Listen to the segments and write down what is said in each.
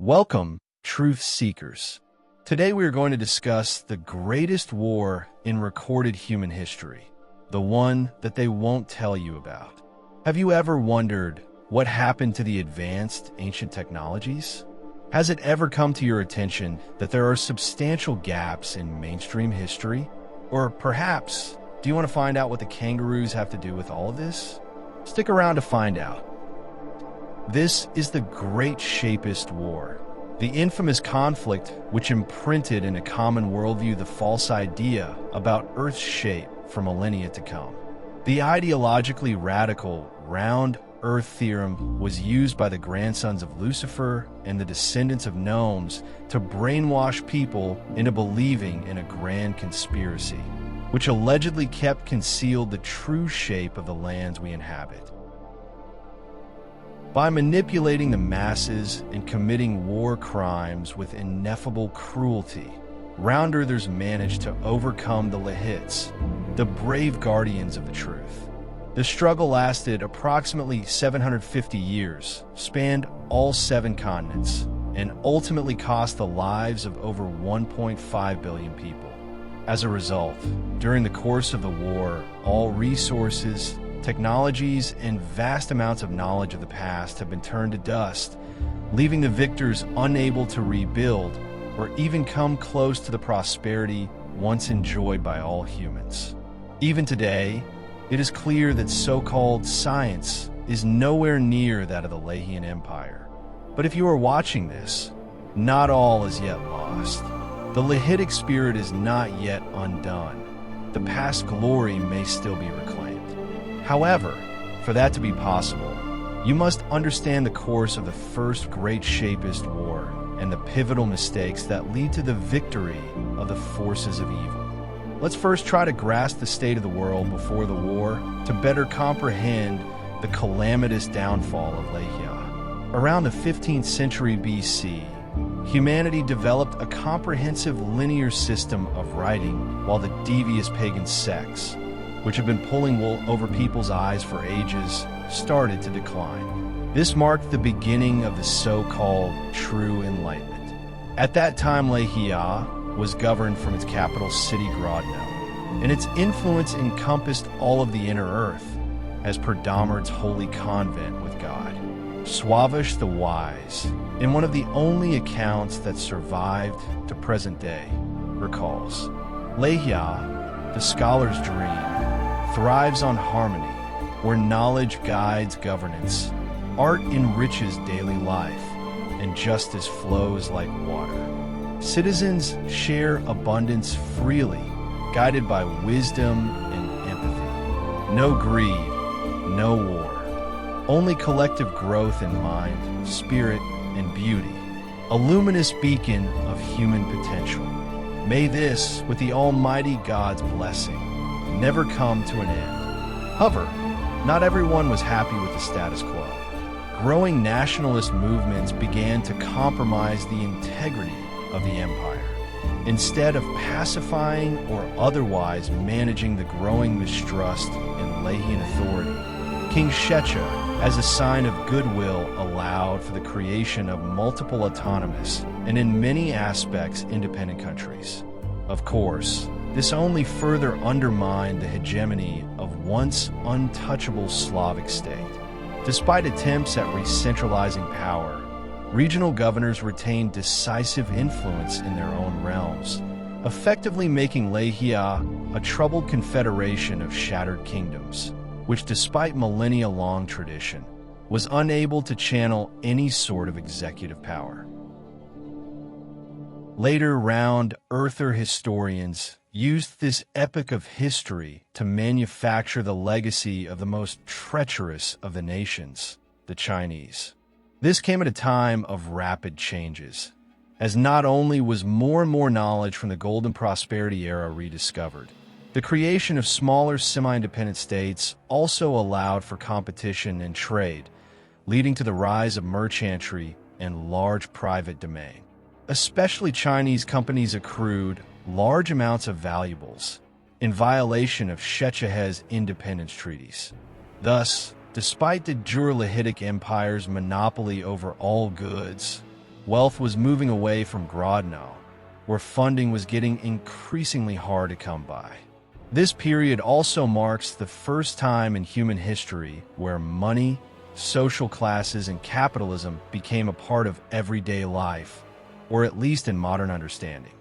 Welcome, truth seekers. Today we are going to discuss the greatest war in recorded human history, the one that they won't tell you about. Have you ever wondered what happened to the advanced ancient technologies? Has it ever come to your attention that there are substantial gaps in mainstream history? Or perhaps, do you want to find out what the kangaroos have to do with all of this? Stick around to find out. This is the Great Shapist War, the infamous conflict which imprinted in a common worldview the false idea about Earth's shape for millennia to come. The ideologically radical round Earth theorem was used by the grandsons of Lucifer and the descendants of gnomes to brainwash people into believing in a grand conspiracy, which allegedly kept concealed the true shape of the lands we inhabit. By manipulating the masses and committing war crimes with ineffable cruelty, Round Earthers managed to overcome the Lechians, the brave guardians of the truth. The struggle lasted approximately 750 years, spanned all 7 continents, and ultimately cost the lives of over 1.5 billion people. As a result, during the course of the war, all resources, technologies, and vast amounts of knowledge of the past have been turned to dust, leaving the victors unable to rebuild or even come close to the prosperity once enjoyed by all humans. Even today, it is clear that so-called science is nowhere near that of the Lechian Empire. But if you are watching this, not all is yet lost. The Lechitic spirit is not yet undone. The past glory may still be reclaimed. However, for that to be possible, you must understand the course of the First Great Shapist War and the pivotal mistakes that lead to the victory of the forces of evil. Let's first try to grasp the state of the world before the war to better comprehend the calamitous downfall of Lechia. Around the 15th century BC, humanity developed a comprehensive linear system of writing, while the devious pagan sects, which have been pulling wool over people's eyes for ages, started to decline. This marked the beginning of the so-called true Enlightenment. At that time, Lechia was governed from its capital city Grodno, and its influence encompassed all of the inner earth, as per Dahmer's holy convent with God. Swavish the Wise, in one of the only accounts that survived to present day, recalls, Lechia, the scholar's dream, thrives on harmony, where knowledge guides governance, art enriches daily life, and justice flows like water. Citizens share abundance freely, guided by wisdom and empathy. No greed, no war. Only collective growth in mind, spirit, and beauty. A luminous beacon of human potential. May this, with the Almighty God's blessing, never come to an end. However, not everyone was happy with the status quo. Growing nationalist movements began to compromise the integrity of the empire. Instead of pacifying or otherwise managing the growing mistrust in Lechian authority, King Lechia, as a sign of goodwill, allowed for the creation of multiple autonomous and in many aspects independent countries. Of course, this only further undermined the hegemony of once untouchable Slavic state. Despite attempts at re-centralizing power, regional governors retained decisive influence in their own realms, effectively making Lechia a troubled confederation of shattered kingdoms, which, despite millennia-long tradition, was unable to channel any sort of executive power. Later Round Earther historians used this epic of history to manufacture the legacy of the most treacherous of the nations, the Chinese. This came at a time of rapid changes, as not only was more and more knowledge from the Golden Prosperity era rediscovered, the creation of smaller semi-independent states also allowed for competition and trade, leading to the rise of merchantry and large private domain. Especially Chinese companies accrued large amounts of valuables in violation of Lechia's independence treaties. Thus, despite the Lechitic Empire's monopoly over all goods, wealth was moving away from Grodno, where funding was getting increasingly hard to come by. This period also marks the first time in human history where money, social classes, and capitalism became a part of everyday life, or at least in modern understanding.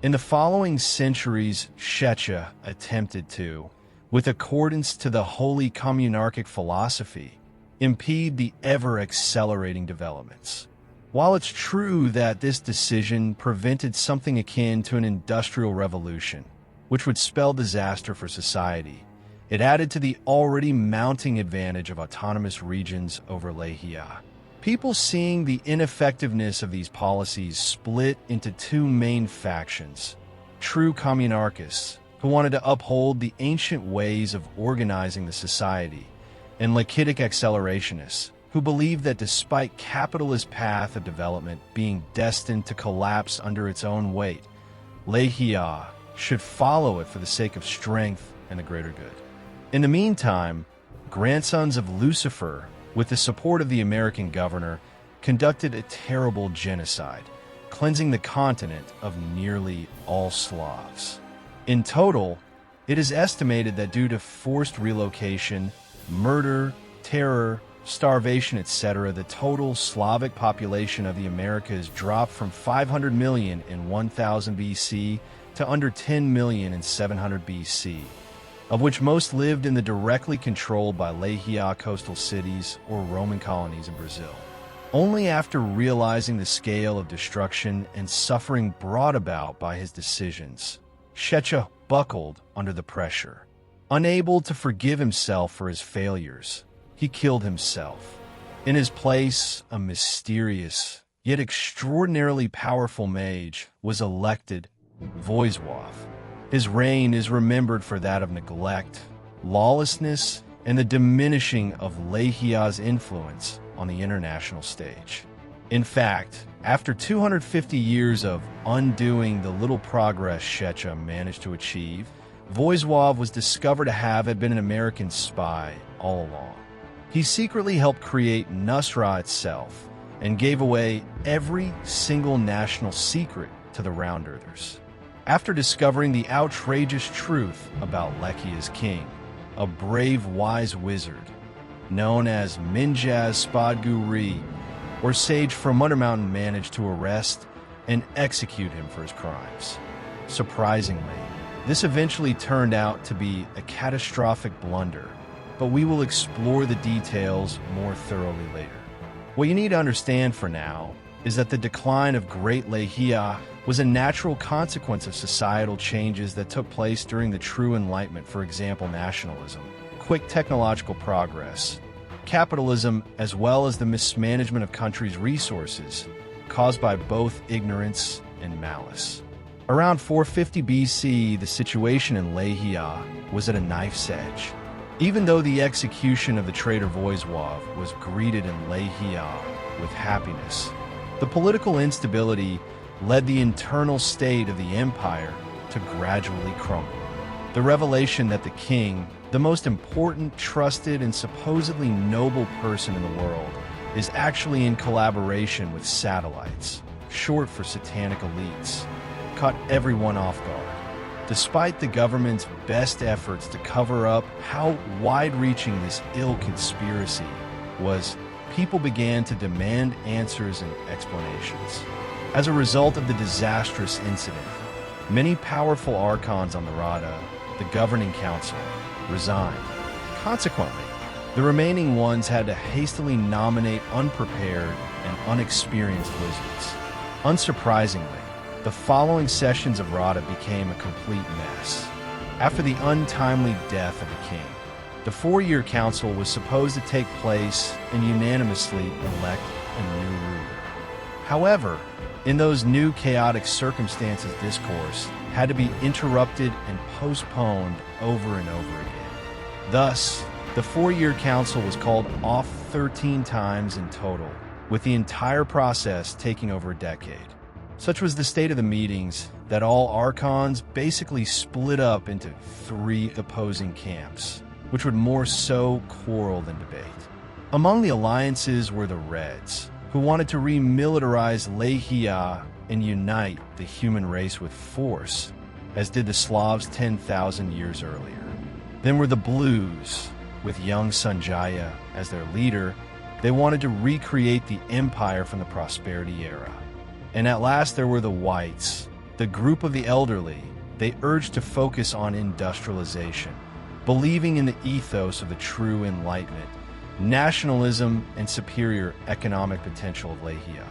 In the following centuries, Lechia attempted to, with accordance to the wholly communarchic philosophy, impede the ever-accelerating developments. While it's true that this decision prevented something akin to an industrial revolution, which would spell disaster for society, it added to the already mounting advantage of autonomous regions over Lechia. People seeing the ineffectiveness of these policies split into two main factions: true communarchists, who wanted to uphold the ancient ways of organizing the society, and Lechitic accelerationists, who believed that despite capitalist path of development being destined to collapse under its own weight, Lechia should follow it for the sake of strength and the greater good. In the meantime, grandsons of Lucifer, with the support of the American governor, conducted a terrible genocide, cleansing the continent of nearly all Slavs. In total, it is estimated that due to forced relocation, murder, terror, starvation, etc., the total Slavic population of the Americas dropped from 500 million in 1000 BC to under 10 million in 700 BC. Of which most lived in the directly controlled by Lechia coastal cities or Roman colonies in Brazil. Only after realizing the scale of destruction and suffering brought about by his decisions, Lechia buckled under the pressure. Unable to forgive himself for his failures, he killed himself. In his place, a mysterious, yet extraordinarily powerful mage was elected Wojsław. His reign is remembered for that of neglect, lawlessness, and the diminishing of Lechia's influence on the international stage. In fact, after 250 years of undoing the little progress Lechia managed to achieve, Wojsław was discovered to have been an American spy all along. He secretly helped create Nusra itself and gave away every single national secret to the Round Earthers. After discovering the outrageous truth about Lechia's king, a brave, wise wizard, known as Mędrzec Spodgóry, or Sage from Undermountain, managed to arrest and execute him for his crimes. Surprisingly, this eventually turned out to be a catastrophic blunder, but we will explore the details more thoroughly later. What you need to understand for now is that the decline of Great Lechia was a natural consequence of societal changes that took place during the true Enlightenment, for example, nationalism, quick technological progress, capitalism, as well as the mismanagement of countries' resources, caused by both ignorance and malice. Around 450 BC, the situation in Lechia was at a knife's edge. Even though the execution of the traitor Wojsław was greeted in Lechia with happiness, the political instability led the internal state of the empire to gradually crumble. The revelation that the king, the most important, trusted, and supposedly noble person in the world, is actually in collaboration with satellites, short for satanic elites, caught everyone off guard. Despite the government's best efforts to cover up how wide-reaching this ill conspiracy was, people began to demand answers and explanations. As a result of the disastrous incident, many powerful archons on the Rada, the governing council, resigned. Consequently, the remaining ones had to hastily nominate unprepared and unexperienced wizards. Unsurprisingly, the following sessions of Rada became a complete mess. After the untimely death of the king, the 4-year council was supposed to take place and unanimously elect a new ruler. However, in those new chaotic circumstances, discourse had to be interrupted and postponed over and over again. Thus, the 4-year council was called off 13 times in total, with the entire process taking over a decade. Such was the state of the meetings that all archons basically split up into 3 opposing camps, which would more so quarrel than debate. Among the alliances were the Reds, who wanted to remilitarize Lechia and unite the human race with force, as did the Slavs 10,000 years earlier. Then were the Blues, with young Sanjaya as their leader. They wanted to recreate the empire from the prosperity era. And at last there were the Whites, the group of the elderly. They urged to focus on industrialization, believing in the ethos of the true Enlightenment, nationalism, and superior economic potential of Lechia.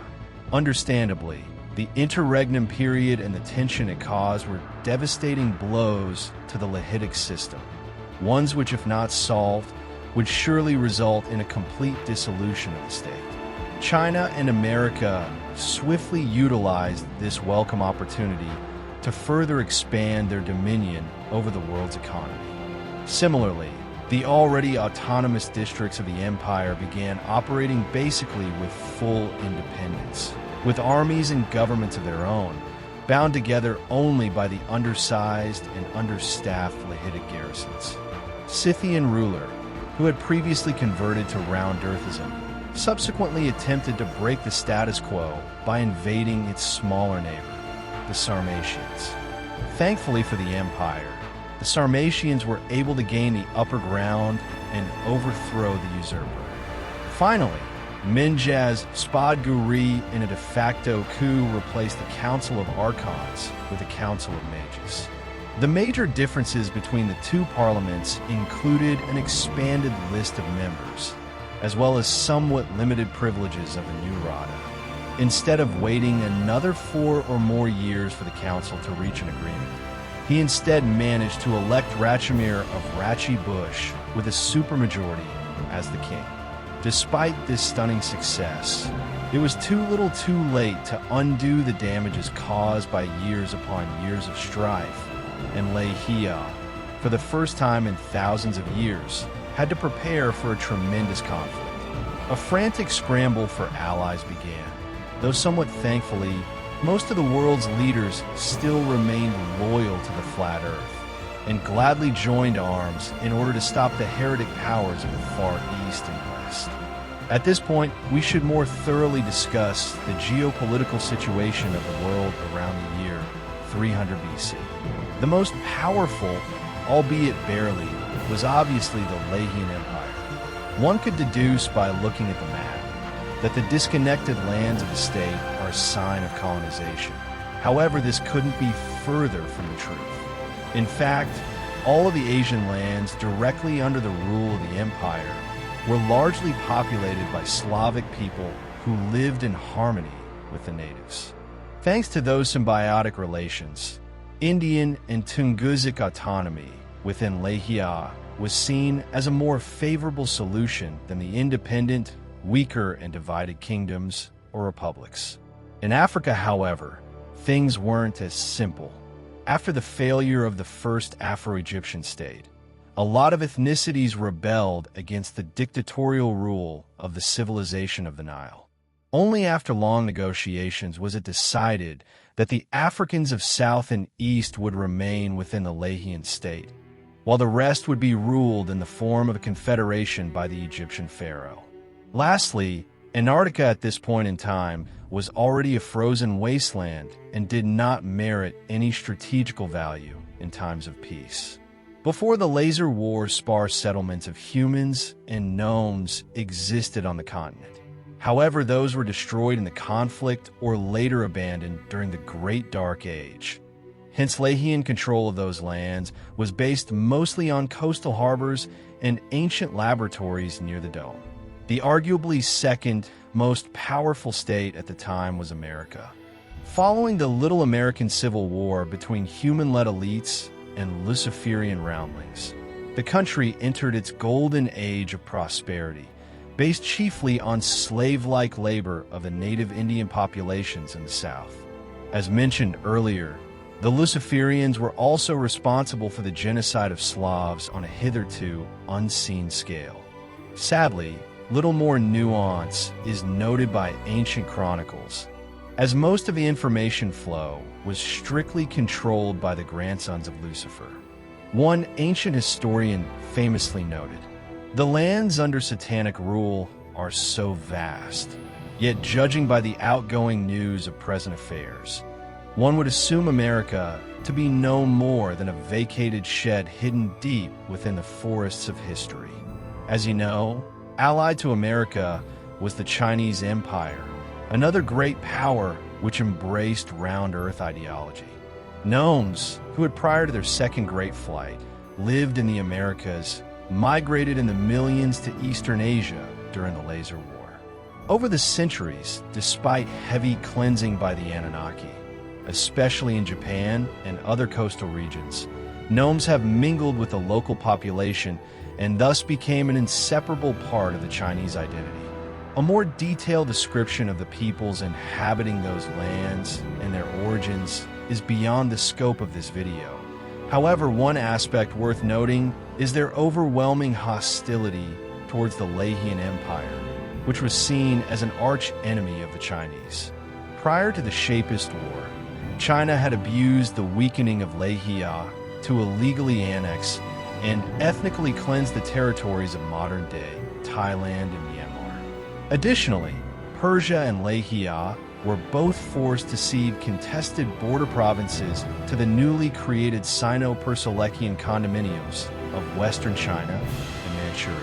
Understandably, the interregnum period and the tension it caused were devastating blows to the Lechitic system, ones which, if not solved, would surely result in a complete dissolution of the state. China and America swiftly utilized this welcome opportunity to further expand their dominion over the world's economy. Similarly, the already autonomous districts of the empire began operating basically with full independence, with armies and governments of their own, bound together only by the undersized and understaffed Lechitic garrisons. Scythian ruler, who had previously converted to round-earthism, subsequently attempted to break the status quo by invading its smaller neighbor, the Sarmatians. Thankfully for the empire, the Sarmatians were able to gain the upper ground and overthrow the usurper. Finally, Mędrzec Spodgóry in a de facto coup replaced the Council of Archons with the Council of Mages. The major differences between the two parliaments included an expanded list of members, as well as somewhat limited privileges of the new Rada. Instead of waiting another 4 or more years for the council to reach an agreement, he instead managed to elect Rachimir of Rachibush with a supermajority as the king. Despite this stunning success, it was too little too late to undo the damages caused by years upon years of strife, and Lechia, for the first time in thousands of years, had to prepare for a tremendous conflict. A frantic scramble for allies began, though somewhat thankfully, most of the world's leaders still remained loyal to the flat earth, and gladly joined arms in order to stop the heretic powers of the far east and west. At this point, we should more thoroughly discuss the geopolitical situation of the world around the year 300 BC. The most powerful, albeit barely, was obviously the Lechian Empire. One could deduce by looking at the map that the disconnected lands of the state are a sign of colonization. However, this couldn't be further from the truth. In fact, all of the Asian lands directly under the rule of the empire were largely populated by Slavic people who lived in harmony with the natives. Thanks to those symbiotic relations, Indian and Tungusic autonomy within Lechia was seen as a more favorable solution than the independent, weaker and divided kingdoms or republics. In Africa, however, things weren't as simple. After the failure of the first Afro-Egyptian state, a lot of ethnicities rebelled against the dictatorial rule of the civilization of the Nile. Only after long negotiations was it decided that the Africans of South and East would remain within the Lechian state, while the rest would be ruled in the form of a confederation by the Egyptian pharaoh. Lastly, Antarctica at this point in time was already a frozen wasteland and did not merit any strategical value in times of peace. Before the laser war, sparse settlements of humans and gnomes existed on the continent. However, those were destroyed in the conflict or later abandoned during the Great Dark Age. Hence, Lechian control of those lands was based mostly on coastal harbors and ancient laboratories near the dome. The arguably second most powerful state at the time was America. Following the Little American Civil War between human-led elites and Luciferian roundlings, the country entered its golden age of prosperity, based chiefly on slave-like labor of the native Indian populations in the South. As mentioned earlier, the Luciferians were also responsible for the genocide of Slavs on a hitherto unseen scale. Sadly, little more nuance is noted by ancient chronicles, as most of the information flow was strictly controlled by the grandsons of Lucifer. One ancient historian famously noted, "The lands under satanic rule are so vast, Yet, judging by the outgoing news of present affairs, one would assume America to be no more than a vacated shed hidden deep within the forests of history. As you know, allied to America was the Chinese Empire, another great power which embraced round earth ideology. Gnomes, who had prior to their second great flight lived in the Americas, migrated in the millions to Eastern Asia during the Laser War. Over the centuries, despite heavy cleansing by the Anunnaki, especially in Japan and other coastal regions, gnomes have mingled with the local population and thus became an inseparable part of the Chinese identity. A more detailed description of the peoples inhabiting those lands and their origins is beyond the scope of this video. However, one aspect worth noting is their overwhelming hostility towards the Lechian Empire, which was seen as an arch-enemy of the Chinese. Prior to the Shapist War, China had abused the weakening of Lechia to illegally annex and ethnically cleanse the territories of modern-day Thailand and Myanmar. Additionally, Persia and Lechia were both forced to cede contested border provinces to the newly created Sino-Perso-Lechian condominiums of Western China and Manchuria.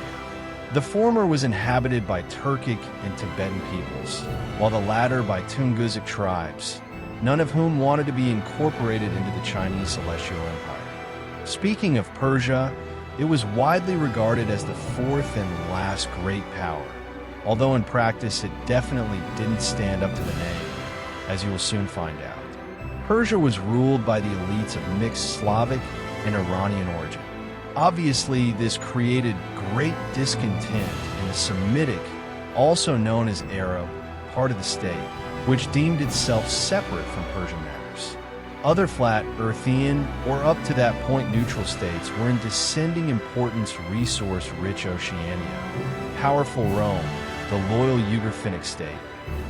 The former was inhabited by Turkic and Tibetan peoples, while the latter by Tungusic tribes, none of whom wanted to be incorporated into the Chinese Celestial Empire. Speaking of Persia, it was widely regarded as the fourth and last great power, although in practice it definitely didn't stand up to the name, as you will soon find out. Persia was ruled by the elites of mixed Slavic and Iranian origin. Obviously, this created great discontent in the Semitic, also known as Arab, part of the state, which deemed itself separate from Persian matters. Other flat Earthian, or up to that point neutral states were in descending importance resource-rich Oceania, powerful Rome, the loyal Ugriphinic state,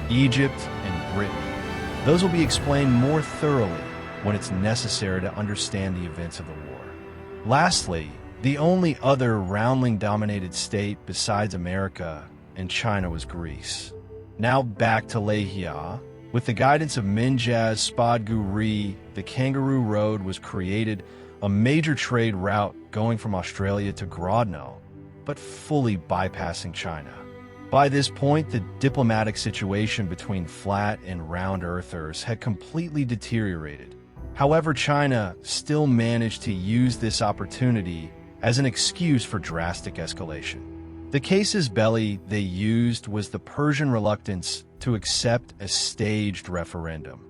Egypt, and Britain. Those will be explained more thoroughly when it's necessary to understand the events of the war. Lastly, the only other roundling-dominated state besides America and China was Greece. Now back to Lechia. With the guidance of Mędrzec Spodgóry, the Kangaroo Road was created, a major trade route going from Australia to Grodno, but fully bypassing China. By this point, the diplomatic situation between flat and round earthers had completely deteriorated. However, China still managed to use this opportunity as an excuse for drastic escalation. The casus belli they used was the Persian reluctance to accept a staged referendum,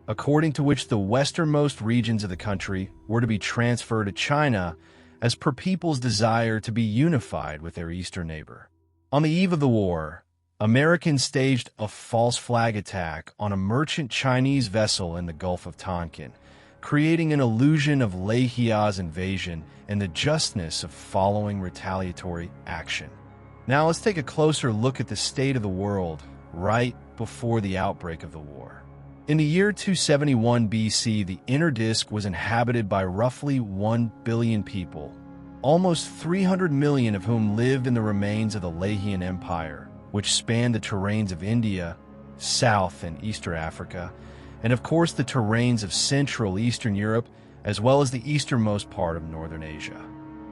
according to which the westernmost regions of the country were to be transferred to China as per people's desire to be unified with their eastern neighbor. On the eve of the war, Americans staged a false flag attack on a merchant Chinese vessel in the Gulf of Tonkin, creating an illusion of Lechia's invasion and the justness of following retaliatory action. Now let's take a closer look at the state of the world right before the outbreak of the war. In the year 271 BC, the inner disk was inhabited by roughly 1 billion people, almost 300 million of whom lived in the remains of the Lechian Empire, which spanned the terrains of India, South and Eastern Africa, and of course the terrains of Central Eastern Europe, as well as the easternmost part of Northern Asia.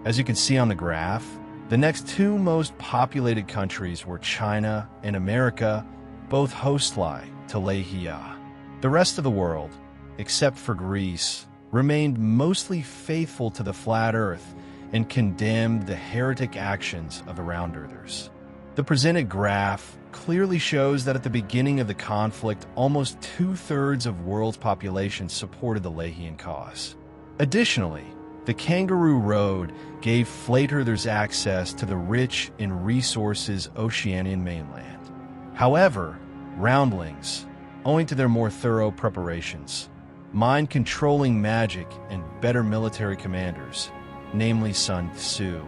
As you can see on the graph, the next two most populated countries were China and America, both hostly to Lechia. The rest of the world, except for Greece, remained mostly faithful to the flat earth and condemned the heretic actions of the round earthers. The presented graph clearly shows that at the beginning of the conflict, almost 2/3 of world's population supported the Lechian cause. Additionally, the Kangaroo Road gave flat earthers access to the rich in resources Oceanian mainland. However, roundlings, owing to their more thorough preparations, mind-controlling magic, and better military commanders, namely Sun Tzu,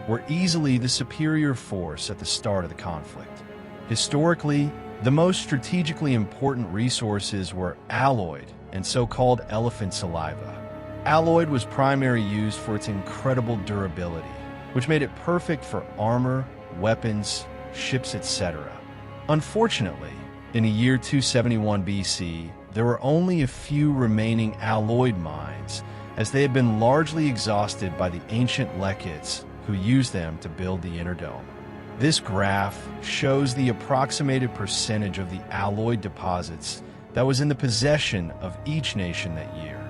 were easily the superior force at the start of the conflict. Historically, the most strategically important resources were alloyed and so-called elephant saliva. Alloyed was primarily used for its incredible durability, which made it perfect for armor, weapons, ships, etc. Unfortunately, in the year 271 BC, there were only a few remaining alloyed mines, as they had been largely exhausted by the ancient Lechians who used them to build the inner dome. This graph shows the approximated percentage of the alloyed deposits that was in the possession of each nation that year.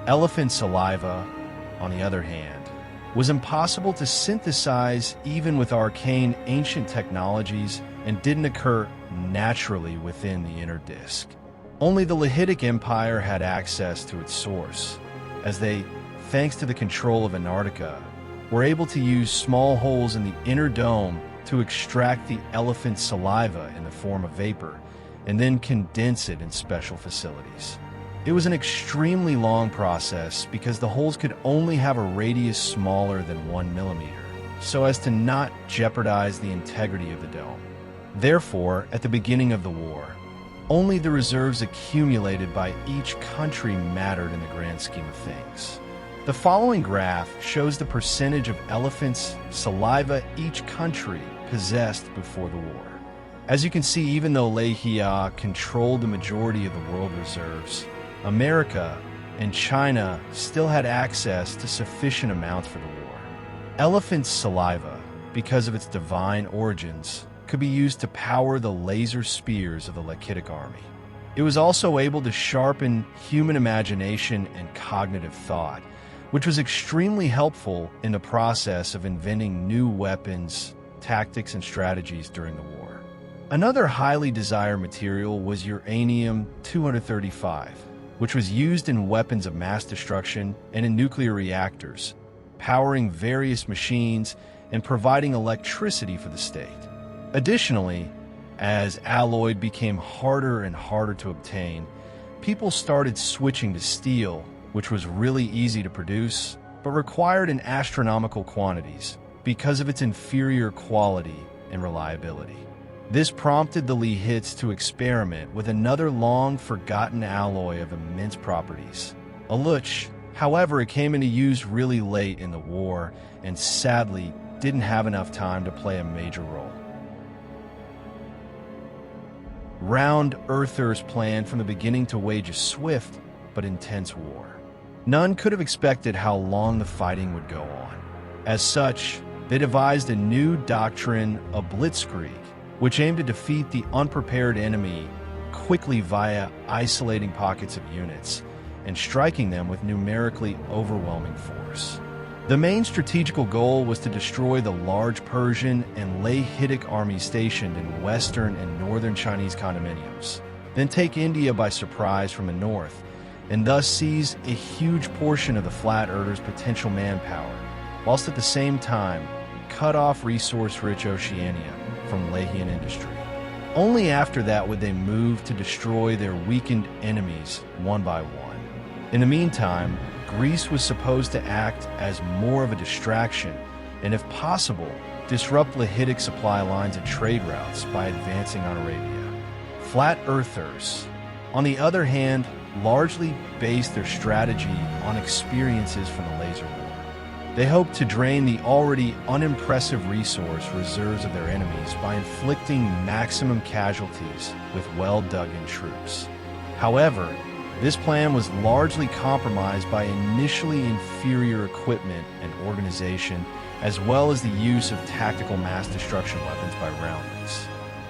Elephant saliva, on the other hand, was impossible to synthesize even with arcane ancient technologies and didn't occur naturally within the inner disk. Only the Lechitic Empire had access to its source, as they, thanks to the control of Antarctica, were able to use small holes in the inner dome to extract the elephant saliva in the form of vapor and then condense it in special facilities. It was an extremely long process because the holes could only have a radius smaller than 1 millimeter, so as to not jeopardize the integrity of the dome. Therefore, at the beginning of the war, only the reserves accumulated by each country mattered in the grand scheme of things. The following graph shows the percentage of elephants' saliva each country possessed before the war. As you can see, even though Lechia controlled the majority of the world reserves, America and China still had access to sufficient amounts for the war. Elephant saliva, because of its divine origins, could be used to power the laser spears of the Lechitic army. It was also able to sharpen human imagination and cognitive thought, which was extremely helpful in the process of inventing new weapons, tactics, and strategies during the war. Another highly desired material was uranium-235, which was used in weapons of mass destruction and in nuclear reactors, powering various machines and providing electricity for the state. Additionally, as alloy became harder and harder to obtain, people started switching to steel, which was really easy to produce, but required in astronomical quantities because of its inferior quality and reliability. This prompted the Lechians to experiment with another long-forgotten alloy of immense properties, aluch. However, it came into use really late in the war and sadly didn't have enough time to play a major role. Round Earthers planned from the beginning to wage a swift but intense war. None could have expected how long the fighting would go on. As such, they devised a new doctrine of blitzkrieg, which aimed to defeat the unprepared enemy quickly via isolating pockets of units and striking them with numerically overwhelming force. The main strategical goal was to destroy the large Persian and Lechitic armies stationed in western and northern Chinese condominiums, then take India by surprise from the north, and thus seize a huge portion of the Flat Earthers' potential manpower, whilst at the same time cut off resource-rich Oceania from Lechian industry. Only after that would they move to destroy their weakened enemies one by one. In the meantime, Greece was supposed to act as more of a distraction and, if possible, disrupt Lechitic supply lines and trade routes by advancing on Arabia. Flat Earthers, on the other hand, largely based their strategy on experiences from the laser war. They hoped to drain the already unimpressive resource reserves of their enemies by inflicting maximum casualties with well-dug-in troops. However, this plan was largely compromised by initially inferior equipment and organization, as well as the use of tactical mass destruction weapons by rounders.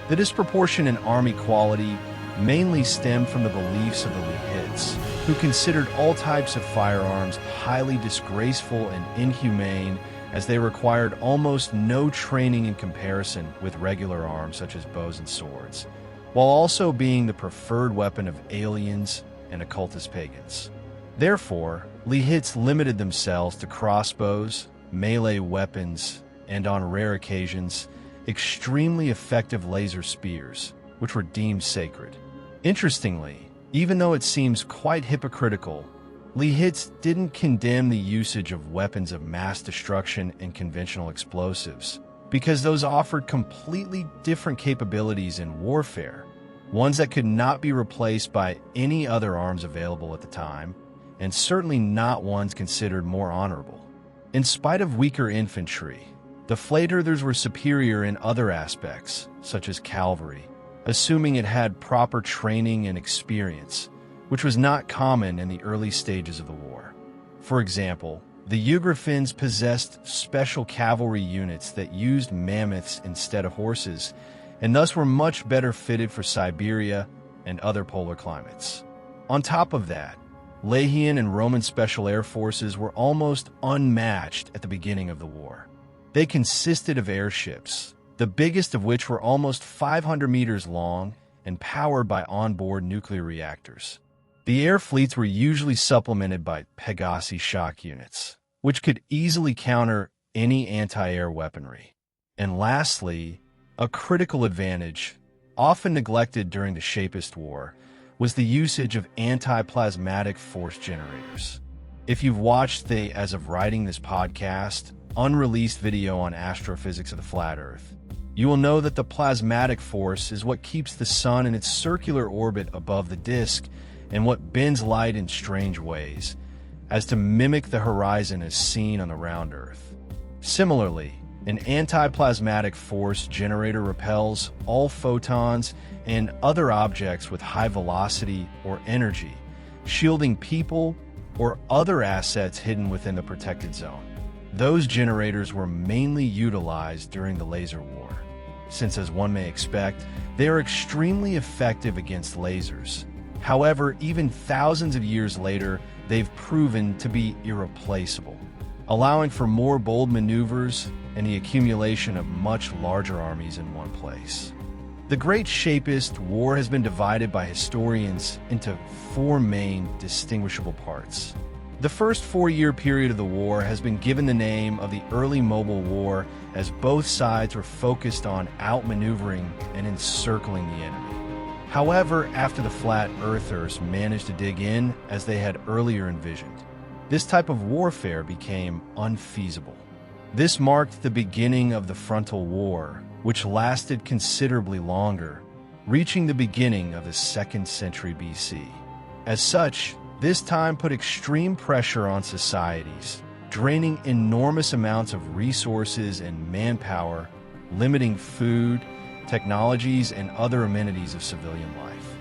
The disproportion in army quality mainly stemmed from the beliefs of the Lechians, who considered all types of firearms highly disgraceful and inhumane, as they required almost no training in comparison with regular arms such as bows and swords, while also being the preferred weapon of aliens and occultist pagans. Therefore, Lechians limited themselves to crossbows, melee weapons, and on rare occasions, extremely effective laser spears, which were deemed sacred. Interestingly, even though it seems quite hypocritical, Lechians didn't condemn the usage of weapons of mass destruction and conventional explosives, because those offered completely different capabilities in warfare, ones that could not be replaced by any other arms available at the time, and certainly not ones considered more honorable. In spite of weaker infantry, the Flat Earthers were superior in other aspects, such as cavalry, assuming it had proper training and experience, which was not common in the early stages of the war. For example, the Ugrafins possessed special cavalry units that used mammoths instead of horses, and thus were much better fitted for Siberia and other polar climates. On top of that, Lechian and Roman Special Air Forces were almost unmatched at the beginning of the war. They consisted of airships, the biggest of which were almost 500 meters long and powered by onboard nuclear reactors. The air fleets were usually supplemented by Pegasi shock units, which could easily counter any anti-air weaponry. And lastly, a critical advantage, often neglected during the Shapist War, was the usage of anti-plasmatic force generators. If you've watched the, as of writing this podcast, unreleased video on astrophysics of the flat Earth, you will know that the plasmatic force is what keeps the sun in its circular orbit above the disk and what bends light in strange ways, as to mimic the horizon as seen on the round Earth. Similarly, an anti-plasmatic force generator repels all photons and other objects with high velocity or energy, shielding people or other assets hidden within the protected zone. Those generators were mainly utilized during the Laser War, since, as one may expect, they are extremely effective against lasers. However, even thousands of years later, they've proven to be irreplaceable, allowing for more bold maneuvers and the accumulation of much larger armies in one place. The Great Shapist War has been divided by historians into four main distinguishable parts. The first 4-year period of the war has been given the name of the Early Mobile War, as both sides were focused on outmaneuvering and encircling the enemy. However, after the flat earthers managed to dig in as they had earlier envisioned, this type of warfare became unfeasible. This marked the beginning of the Frontal War, which lasted considerably longer, reaching the beginning of the 2nd century BC. As such, this time put extreme pressure on societies, draining enormous amounts of resources and manpower, limiting food, technologies, and other amenities of civilian life.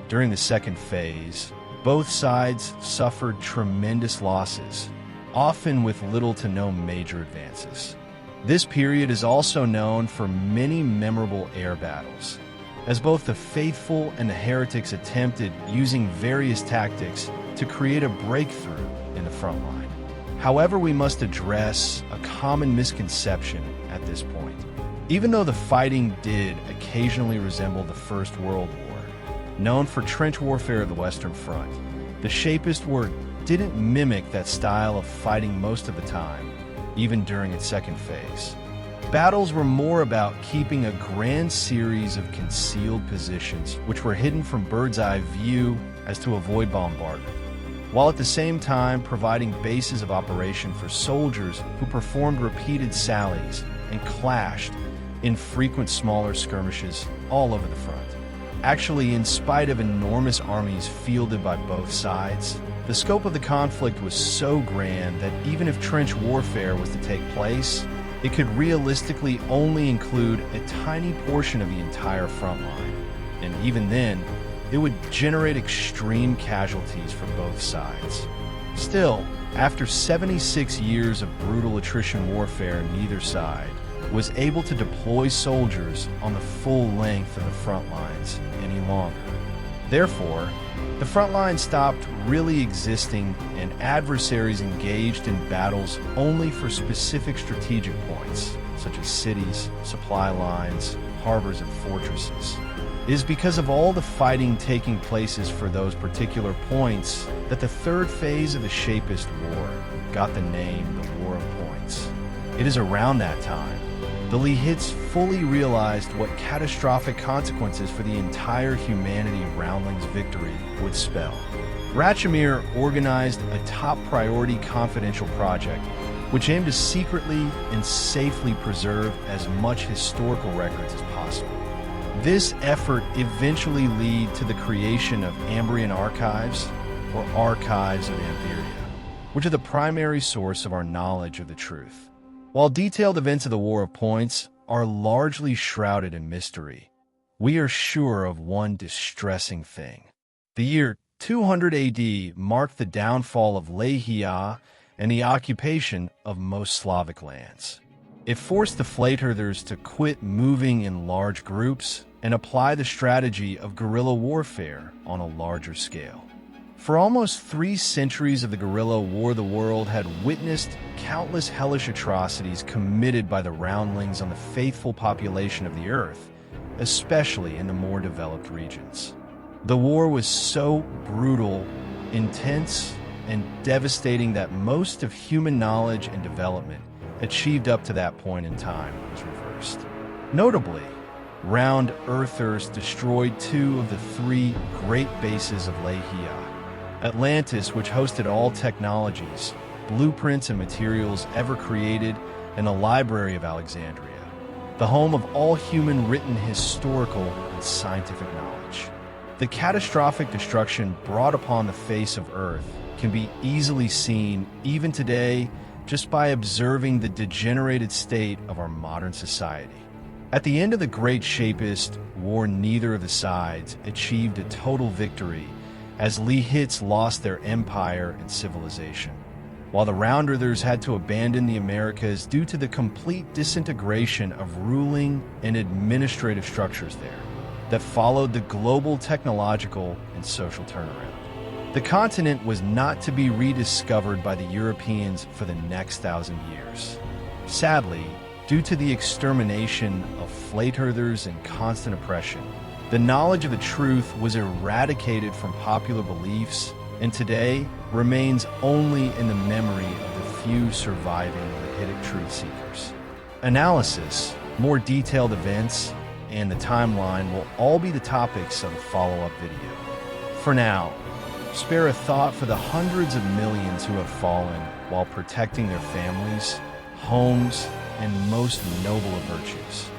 During the second phase, both sides suffered tremendous losses, often with little to no major advances. This period is also known for many memorable air battles, as both the faithful and the heretics attempted using various tactics to create a breakthrough in the front line. However, we must address a common misconception at this point. Even though the fighting did occasionally resemble the First World War, known for trench warfare of the Western Front, the Shapist War didn't mimic that style of fighting most of the time, even during its second phase. Battles were more about keeping a grand series of concealed positions which were hidden from bird's eye view as to avoid bombardment, while at the same time providing bases of operation for soldiers who performed repeated sallies and clashed in frequent smaller skirmishes all over the front. Actually, in spite of enormous armies fielded by both sides, the scope of the conflict was so grand that even if trench warfare was to take place, it could realistically only include a tiny portion of the entire front line. And even then, it would generate extreme casualties for both sides. Still, after 76 years of brutal attrition warfare, neither side was able to deploy soldiers on the full length of the front lines any longer. Therefore, the front line stopped really existing and adversaries engaged in battles only for specific strategic points, such as cities, supply lines, harbors, and fortresses. It is because of all the fighting taking places for those particular points that the third phase of the Shapist War got the name the War of Points. It is around that time the Lehites fully realized what catastrophic consequences for the entire humanity Roundling's victory would spell. Rachimir organized a top-priority confidential project which aimed to secretly and safely preserve as much historical records as possible. This effort eventually led to the creation of Amberian archives, or archives of Amberia, which are the primary source of our knowledge of the truth. While detailed events of the War of Points are largely shrouded in mystery, we are sure of one distressing thing. The year 200 AD marked the downfall of Lechia and the occupation of most Slavic lands. It forced the Flaitherders to quit moving in large groups and apply the strategy of guerrilla warfare on a larger scale. For almost 3 centuries of the guerrilla war, the world had witnessed countless hellish atrocities committed by the roundlings on the faithful population of the earth, especially in the more developed regions. The war was so brutal, intense, and devastating that most of human knowledge and development achieved up to that point in time was reversed. Notably, round earthers destroyed 2 of the 3 great bases of Lechia: Atlantis, which hosted all technologies, blueprints, and materials ever created, and the Library of Alexandria, the home of all human written historical and scientific knowledge. The catastrophic destruction brought upon the face of Earth can be easily seen even today just by observing the degenerated state of our modern society. At the end of the Great Shapist War, neither of the sides achieved a total victory, as Lechians lost their empire and civilization, while the Rounders had to abandon the Americas due to the complete disintegration of ruling and administrative structures there that followed the global technological and social turnaround. The continent was not to be rediscovered by the Europeans for the next 1,000 years. Sadly, due to the extermination of Flaitherders and constant oppression, the knowledge of the truth was eradicated from popular beliefs and today remains only in the memory of the few surviving Lechitic truth seekers. Analysis, more detailed events, and the timeline will all be the topics of a follow-up video. For now, spare a thought for the hundreds of millions who have fallen while protecting their families, homes, and most noble of virtues.